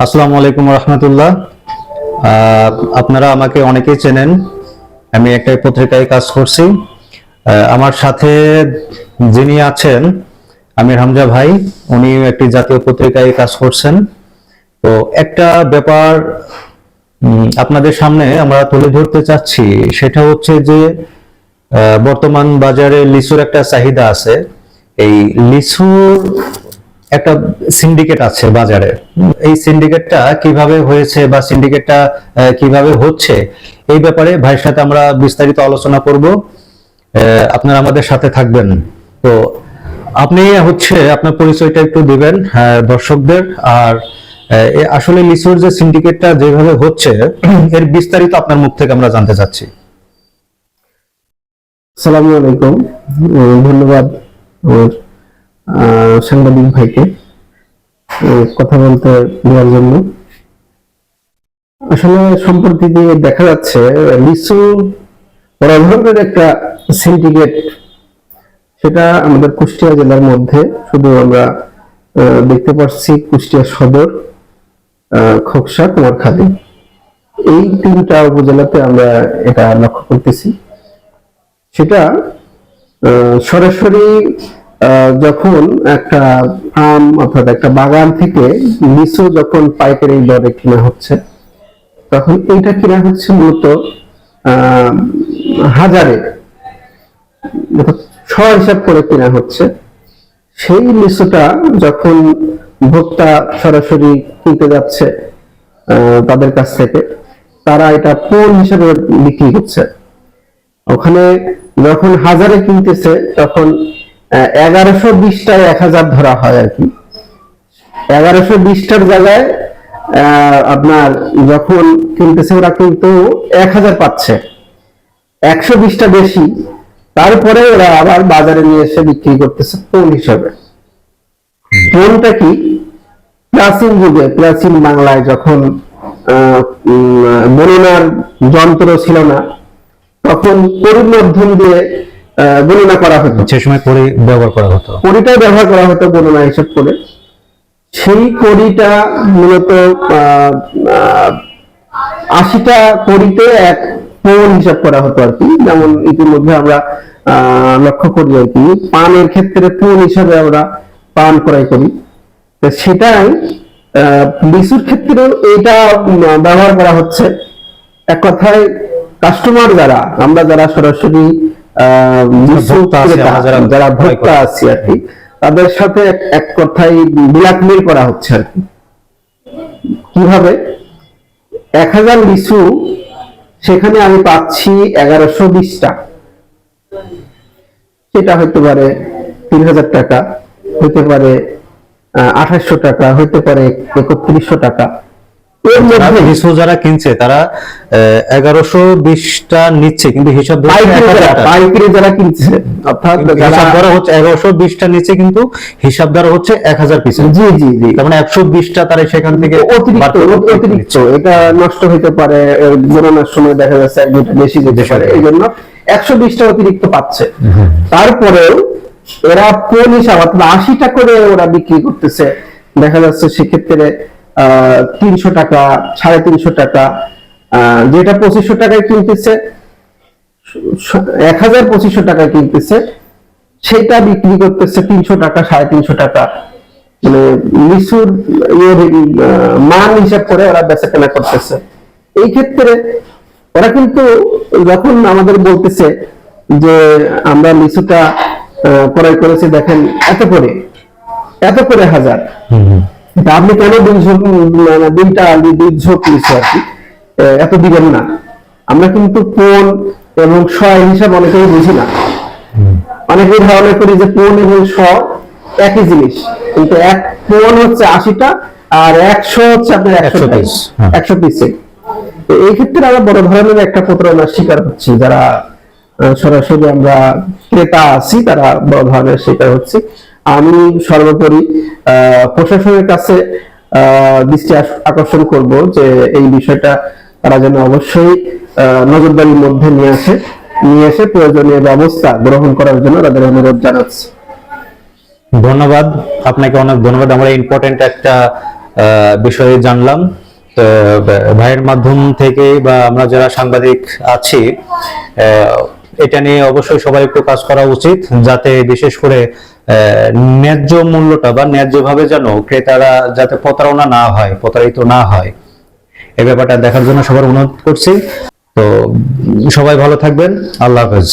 আসসালামু আলাইকুম রহমতুল্লাহ। আপনারা আমাকে অনেকেই চেনেন। আমি একটা পত্রিকায় কাজ করছি। আমার সাথে যিনি আছেন আমির হামজা ভাই, উনি একটি জাতীয় পত্রিকায় কাজ করছেন। তো একটা ব্যাপার আপনাদের সামনে আমরা তুলে ধরতে চাচ্ছি, সেটা হচ্ছে যে বর্তমান বাজারে লিচুর একটা চাহিদা আছে। এই লিচুর একটা সিন্ডিকেট আছে বাজারে। এই সিন্ডিকেটটা কিভাবে হয়েছে বা সিন্ডিকেটটা কিভাবে হচ্ছে, এই ব্যাপারে ভাইয়ের সাথে আমরা বিস্তারিত আলোচনা করব। আপনারা আমাদের সাথে থাকবেন। তো আপনি আপনার পরিচয়টা একটু দিবেন দর্শকদের। আর আসলে লিচুর যে সিন্ডিকেটটা যেভাবে হচ্ছে, এর বিস্তারিত আপনার মুখ থেকে আমরা জানতে চাচ্ছি। আসসালামু আলাইকুম। ধন্যবাদ আমার সাংবাদিক ভাইকে কথা বলতে দেওয়ার জন্য। আসলে সম্প্রতি দিয়ে দেখা যাচ্ছে লিচু বড় ধরনের একটা সিন্ডিকেট, সেটা আমাদের কুষ্টিয়া জেলার মধ্যে শুধু আমরা দেখতে পাচ্ছি কুষ্টিয়া সদর, খোকসা, কুমারখালী, এই তিনটা উপজেলাতে আমরা এটা লক্ষ্য করতেছি। সেটা সরাসরি যখন একটা ফার্ম অর্থাৎ একটা বাগান থেকে লিচু যখন পাইকারি দরে কিনা হচ্ছে, তখন এইটা কিনা হচ্ছে মূলত হাজারে শ হিসাব করে কিনা হচ্ছে। সেই লিচুটা যখন ভোক্তা সরাসরি কিনতে যাচ্ছে তাদের কাছ থেকে, তারা এটা পোন হিসাবে বিক্রি করছে। ওখানে যখন হাজারে কিনতেছে তখন 1120টায় 1000 ধরা হয় আর কি। 1120টার জায়গায় আপনার যখন কিনতেছে ওরা কিন্তু 1000 পাচ্ছে, 120টা বেশি। তারপরে ওরা আবার বাজারে নিয়ে এসে বিক্রি করতেছে পোন হিসাবে। পোনটা কি, প্রাচীন যুগে, প্রাচীন বাংলায় যখন গণনার যন্ত্র ছিল না, তখন পরির মাধ্যম দিয়ে গণনা করা হতো। সে সময় পরি ব্যবহার করা হতো, পরিটাই ব্যবহার করা হতো গণনা হিসাব করে। সেই কড়িটা মূলত 80টা কড়িতে এক পোন হিসাব করা হতো আর কি। যেমন ইতিমধ্যে আমরা লক্ষ্য করি আর কি, পানের ক্ষেত্রে পোন হিসাবে আমরা পান ক্রয় করি। তো সেটাই লিচুর ক্ষেত্রেও এটা ব্যবহার করা হচ্ছে। এক কথায় কাস্টমার যারা, আমরা যারা সরাসরি যারা ভোক্তা আছি আর কি, তাদের সাথে এক কথায় ব্ল্যাকমেল করা হচ্ছে আর কি। কিভাবে 1000 লিচু সেখানে আমি পাচ্ছি 1120টা, সেটা হতে পারে 3000 টাকা, হতে পারে 2800 টাকা, হতে পারে 3100 টাকা। লিচু যারা কিনছে তারা 1120টা নিচ্ছে, কিন্তু হিসাব পাইকারি যারা কিনছে অর্থাৎ হিসাব ধরা হচ্ছে 1120টা নিচ্ছে, কিন্তু হিসাব ধরা হচ্ছে 1000 পিস। জি জি জি, তার মানে 120টা তারা সেখান থেকে অতিরিক্ত এটা নষ্ট হতে পারে, গণনার সময় দেখা যাচ্ছে এক দুটো বেশি যেতে পারে, এই জন্য 120টা অতিরিক্ত পাচ্ছে। তারপরেও এরা কোন হিসাব অর্থাৎ 80টা করে ওরা বিক্রি করতেছে। দেখা যাচ্ছে সেক্ষেত্রে 300 টাকা, 350 টাকা, যেটা 2500 টাকায় কিনতেছে, 1025 টাকায় কিনতেছে, সেটা বিক্রি করতেছে 300 টাকা, 350 টাকা। মানে লিচুর মান হিসাব করে ওরা বেচা কেনা করতেছে। এই ক্ষেত্রে ওরা কিন্তু যখন আমাদের বলতেছে যে আমরা লিচুটা ক্রয় করেছি, দেখেন এত করে হাজার, আপনি কেন দুই ঝোঁক লিচু আর কি এত দিবেন না? আমরা কিন্তু পোন এবং শ হিসাব অনেকেই বুঝি না। অনেকেই ধারণা করি যে পোন এবং শ একই জিনিস, কিন্তু এক পোন হচ্ছে 80টা আর 100 হচ্ছে আপনার 100 পিসে। তো এই ক্ষেত্রে আমরা বড় ধরনের একটা প্রতারণার শিকার হচ্ছি। যারা সরাসরি আমরা ক্রেতা আছি তারা বড় ধরনের শিকার হচ্ছে। আমি সর্বোপরি প্রশাসনের কাছে দৃষ্টি আকর্ষণ করব যে এই বিষয়টা তারা যেন অবশ্যই নজরদারির মধ্যে নিয়ে এসে প্রয়োজনীয় ব্যবস্থা গ্রহণ করার জন্য তাদের অনুরোধ জানাচ্ছি। ধন্যবাদ, আপনাকে অনেক ধন্যবাদ। আমরা ইম্পর্টেন্ট একটা বিষয়ে জানলাম। তো ভাইয়ের মাধ্যম থেকে বা আমরা যারা সাংবাদিক আছি, এটা নিয়ে অবশ্যই সবাই একটু কাজ করা উচিত, যাতে বিশেষ করে ন্যায্য মূল্যটা বা ন্যায্যভাবে যেন ক্রেতারা যাতে প্রতারিত না হয়, এই ব্যাপারটা দেখার জন্য সবার অনুরোধ করছি। তো সবাই ভালো থাকবেন। আল্লাহ হাফেজ।